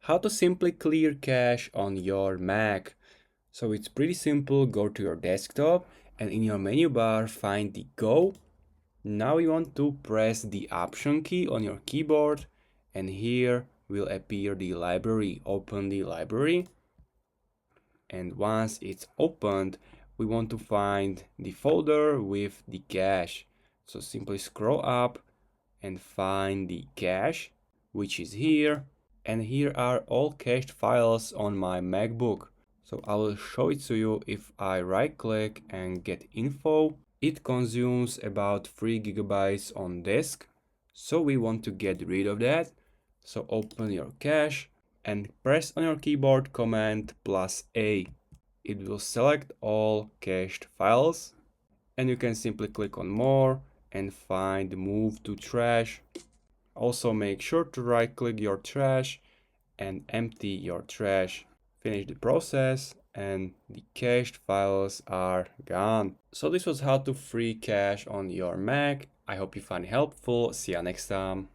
How to simply clear cache on your Mac. So it's pretty simple. Go to your desktop and in your menu bar find the Go. Now you want to press the Option key on your keyboard and here will appear the library. Open the library, and once it's opened we want to find the folder with the cache. So simply scroll up and find the cache, which is here. And here are all cached files on my MacBook. So I will show it to you. If I right click and get info, it consumes about 3 gigabytes on disk. So we want to get rid of that. So open your cache and press on your keyboard Command plus A. It will select all cached files and you can simply click on more and find move to trash. Also make sure to right click your trash and empty your trash. Finish the process and the cached files are gone. So this was how to free cache on your Mac. I hope you find it helpful. See you next time.